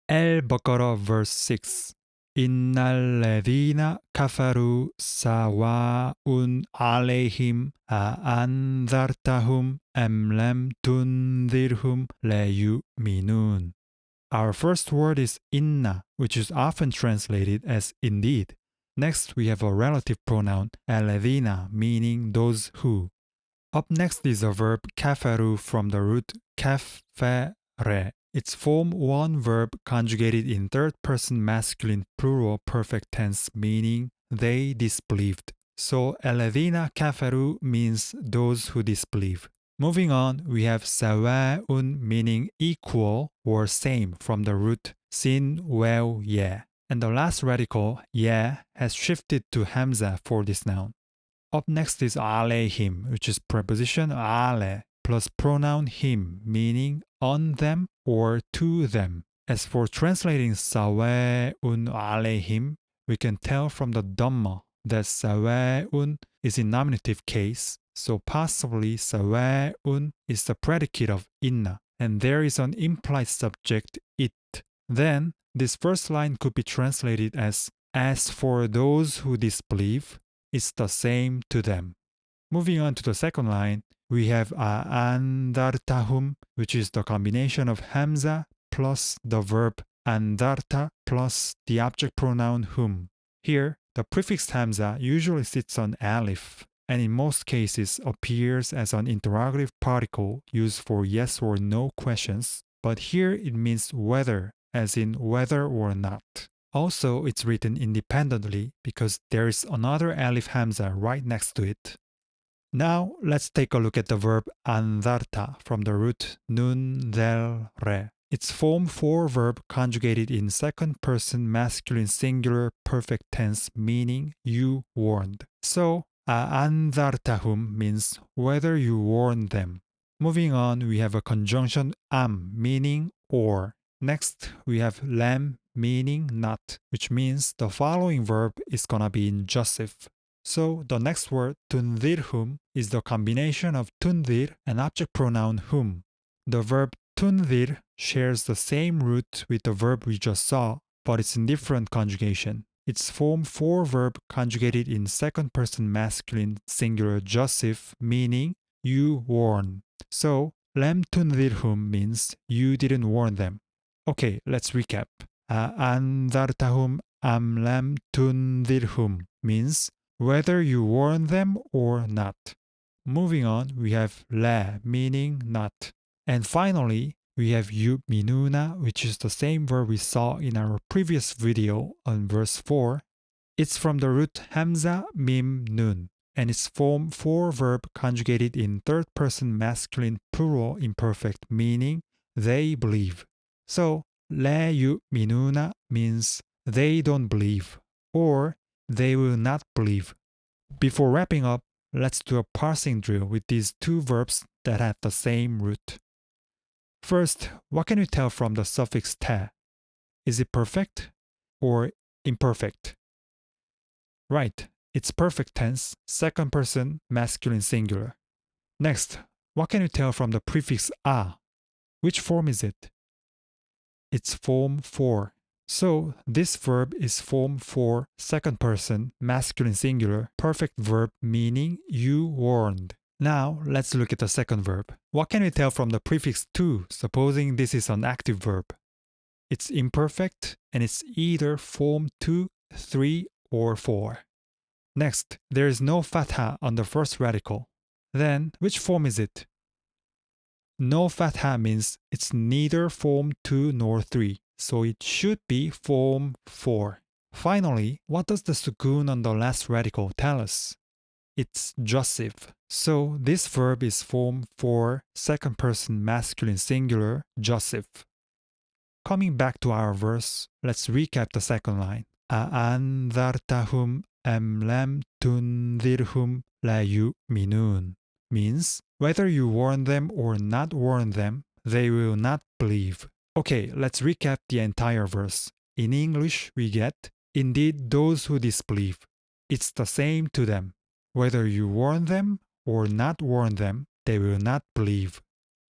Al-Baqarah verse 6. Innal ladhina kafaru sawa'un alayhim anzartahum am lam tunzirhum la yu'minun. Our first word is inna, which is often translated as indeed. Next, we have a relative pronoun alladhina, meaning those who. Up next is a verb kafaru from the root kafare. It's form one verb conjugated in third person masculine plural perfect tense, meaning they disbelieved. So alladhina kafaru means those who disbelieve. Moving on, we have sawa'un meaning equal or same from the root sin well yeah. And the last radical yeah has shifted to hamza for this noun. Up next is alayhim, which is preposition ale plus pronoun him, meaning on them or to them. As for translating sawa'un alayhim, we can tell from the dhamma that sawa'un is in nominative case, so possibly sawa'un is the predicate of inna, and there is an implied subject it. Then, this first line could be translated as for those who disbelieve, it's the same to them. Moving on to the second line, we have andartahum, which is the combination of hamza plus the verb andarta plus the object pronoun hum. Here, the prefix hamza usually sits on alif, and in most cases appears as an interrogative particle used for yes or no questions, but here it means whether, as in whether or not. Also, it's written independently because there is another alif hamza right next to it. Now, let's take a look at the verb andarta from the root nun del re. It's form 4 verb conjugated in second person masculine singular perfect tense, meaning you warned. So, andartahum means whether you warned them. Moving on, we have a conjunction am meaning or. Next, we have lam meaning not, which means the following verb is gonna be in Joseph. So the next word, tundirhum, is the combination of tundir and object pronoun hum. The verb tundir shares the same root with the verb we just saw, but it's in different conjugation. It's form 4 verb conjugated in second person masculine singular Joseph, meaning you warn. So lam tundirhum means you didn't warn them. Okay, let's recap. Andartahum am lam tundirhum means whether you warn them or not. Moving on, we have la meaning not. And finally, we have yu'minuna, which is the same verb we saw in our previous video on verse 4. It's from the root hamza mim nun, and it's form 4 verb conjugated in third person masculine plural imperfect, meaning they believe. So, la yu'minuna means they don't believe, or they will not believe. Before wrapping up, let's do a parsing drill with these two verbs that have the same root. First, what can you tell from the suffix ta? Is it perfect or imperfect? Right, it's perfect tense, second person, masculine singular. Next, what can you tell from the prefix a? Which form is it? It's form 4. So this verb is form 4, second person, masculine singular, perfect verb meaning you warned. Now let's look at the second verb. What can we tell from the prefix to, supposing this is an active verb? It's imperfect and it's either form 2, 3, or 4. Next, there is no fatha on the first radical. Then, which form is it? No fatha means it's neither form 2 nor 3, so it should be form 4. Finally, what does the sukoon on the last radical tell us? It's Joseph. So this verb is form 4, second person masculine singular, Joseph. Coming back to our verse, let's recap the second line. A'andartahum am lam tundirhum la yu'minun means whether you warn them or not warn them, they will not believe. Okay, let's recap the entire verse. In English, we get, indeed those who disbelieve. It's the same to them. Whether you warn them or not warn them, they will not believe.